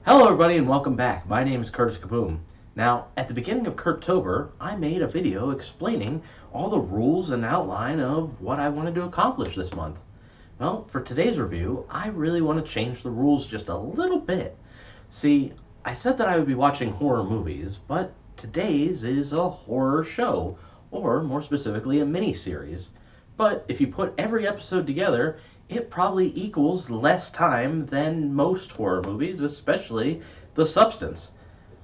Hello everybody and welcome back. My name is Curtis Kaboom. Now, at the beginning of Kurt-Tober, I made a video explaining all the rules and outline of what I wanted to accomplish this month. Well, for today's review, I really want to change the rules just a little bit. See, I said that I would be watching horror movies, but today's is a horror show, or more specifically, a miniseries. But if you put every episode together, it probably equals less time than most horror movies, especially The Substance.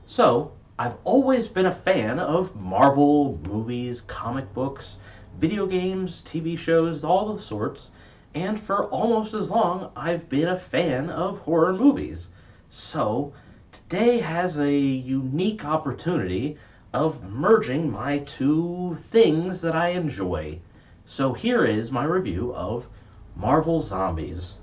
So, I've always been a fan of Marvel movies, comic books, video games, TV shows, all the sorts, and for almost as long, I've been a fan of horror movies. So, today has a unique opportunity of merging my two things that I enjoy. So, here is my review of Marvel Zombies.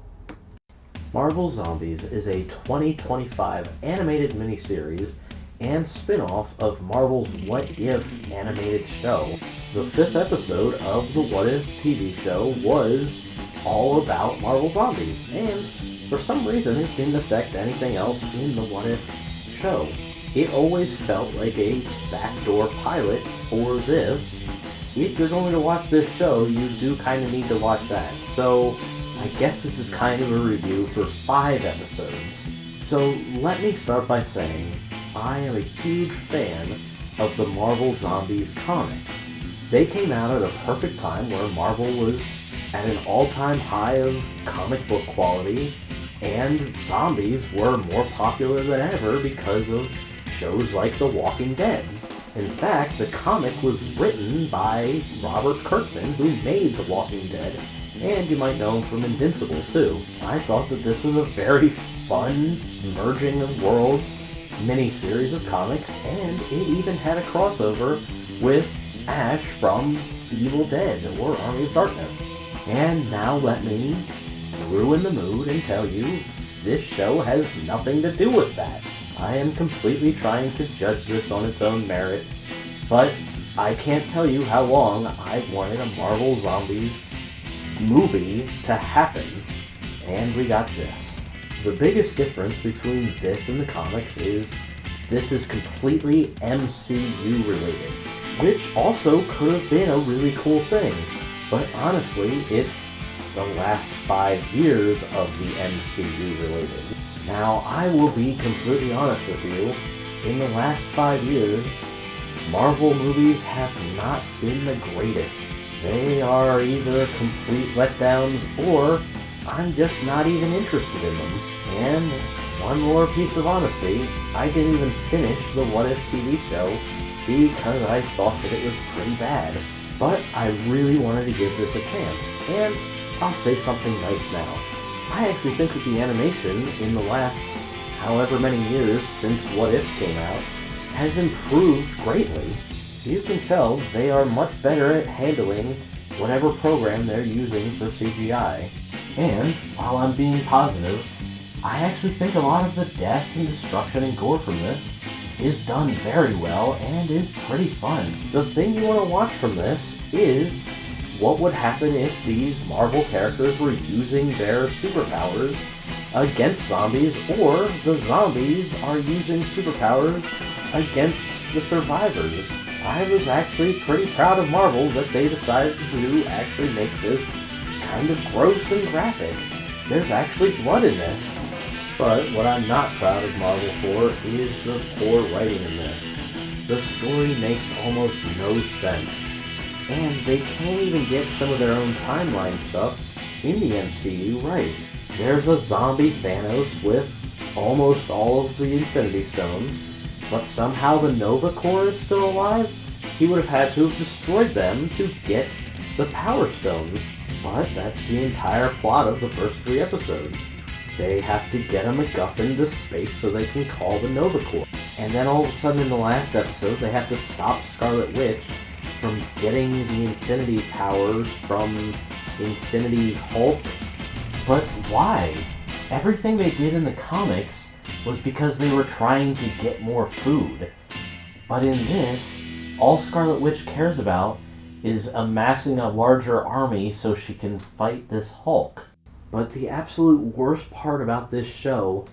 Marvel Zombies is a 2025 animated miniseries and spin-off of Marvel's What If animated show. The fifth episode of the What If TV show was all about Marvel Zombies, and for some reason it didn't affect anything else in the What If show. It always felt like a backdoor pilot for this. If you're going to watch this show, you do kind of need to watch that. So I guess this is kind of a review for 5 episodes. So let me start by saying I am a huge fan of the Marvel Zombies comics. They came out at a perfect time where Marvel was at an all-time high of comic book quality, and zombies were more popular than ever because of shows like The Walking Dead. In fact, the comic was written by Robert Kirkman, who made The Walking Dead, and you might know him from Invincible too. I thought that this was a very fun merging of worlds mini-series of comics, and it even had a crossover with Ash from Evil Dead or Army of Darkness. And now let me ruin the mood and tell you this show has nothing to do with that. I am completely trying to judge this on its own merit, but I can't tell you how long I've wanted a Marvel Zombies movie to happen, and we got this. The biggest difference between this and the comics is this is completely MCU related, which also could have been a really cool thing, but honestly, it's the last 5 years of the MCU related. Now, I will be completely honest with you, in the last 5 years, Marvel movies have not been the greatest. They are either complete letdowns or I'm just not even interested in them. And one more piece of honesty, I didn't even finish the What If TV show because I thought that it was pretty bad. But I really wanted to give this a chance, and I'll say something nice now. I actually think that the animation in the last however many years since What If came out has improved greatly. You can tell they are much better at handling whatever program they're using for CGI. And while I'm being positive, I actually think a lot of the death and destruction and gore from this is done very well and is pretty fun. The thing you want to watch from this is what would happen if these Marvel characters were using their superpowers against zombies, or the zombies are using superpowers against the survivors. I was actually pretty proud of Marvel that they decided to actually make this kind of gross and graphic. There's actually blood in this. But what I'm not proud of Marvel for is the poor writing in this. The story makes almost no sense. And they can't even get some of their own timeline stuff in the MCU right. There's a zombie Thanos with almost all of the Infinity Stones, but somehow the Nova Corps is still alive? He would have had to have destroyed them to get the Power Stones. But that's the entire plot of the first 3 episodes. They have to get a MacGuffin to space so they can call the Nova Corps. And then all of a sudden in the last episode, they have to stop Scarlet Witch from getting the Infinity powers from Infinity Hulk. But why? Everything they did in the comics was because they were trying to get more food. But in this, all Scarlet Witch cares about is amassing a larger army so she can fight this Hulk. But the absolute worst part about this show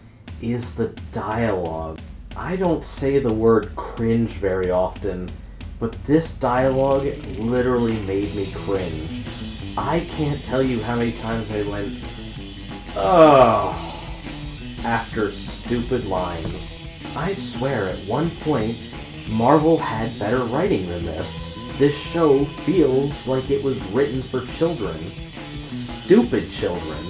is the dialogue. I don't say the word cringe very often, but this dialogue literally made me cringe. I can't tell you how many times I went, ugh, after stupid lines. I swear at one point, Marvel had better writing than this. This show feels like it was written for children. Stupid children.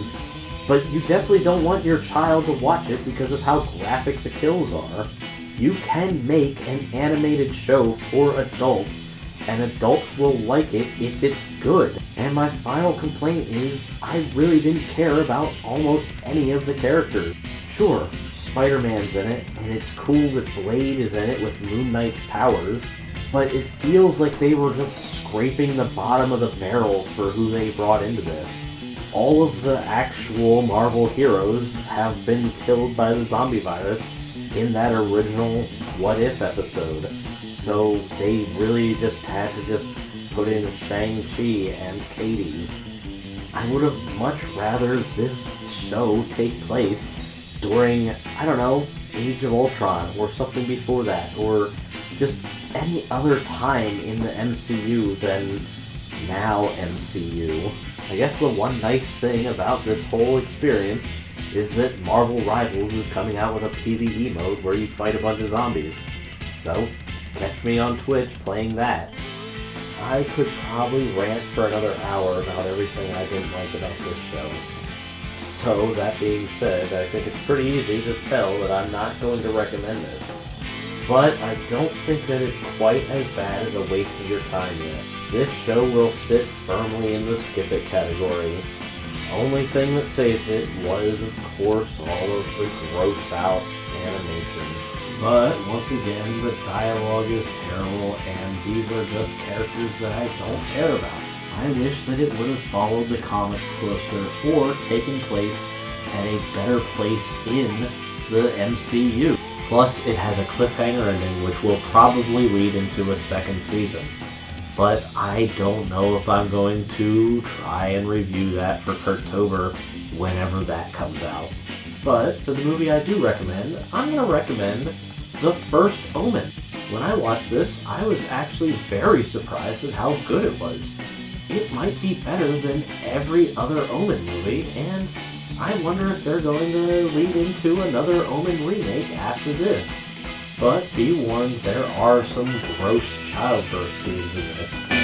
But you definitely don't want your child to watch it because of how graphic the kills are. You can make an animated show for adults, and adults will like it if it's good. And my final complaint is, I really didn't care about almost any of the characters. Sure, Spider-Man's in it, and it's cool that Blade is in it with Moon Knight's powers, but it feels like they were just scraping the bottom of the barrel for who they brought into this. All of the actual Marvel heroes have been killed by the zombie virus in that original What If episode. So they really just had to just put in Shang-Chi and Katie. I would have much rather this show take place during, I don't know, Age of Ultron or something before that, or just any other time in the MCU than now MCU. I guess the one nice thing about this whole experience is that Marvel Rivals is coming out with a PvE mode where you fight a bunch of zombies. So, catch me on Twitch playing that. I could probably rant for another hour about everything I didn't like about this show. So, that being said, I think it's pretty easy to tell that I'm not going to recommend it. But I don't think that it's quite as bad as a waste of your time yet. This show will sit firmly in the skip it category. Only thing that saved it was, of course, all of the gross out animation. But, once again, the dialogue is terrible, and these are just characters that I don't care about. I wish that it would have followed the comic closer, or taken place at a better place in the MCU. Plus, it has a cliffhanger ending, which will probably lead into a second season. But I don't know if I'm going to try and review that for Kurt-Tober whenever that comes out. But for the movie I do recommend, I'm going to recommend The First Omen. When I watched this, I was actually very surprised at how good it was. It might be better than every other Omen movie, and I wonder if they're going to lead into another Omen remake after this. But be warned, there are some gross childbirth scenes in this.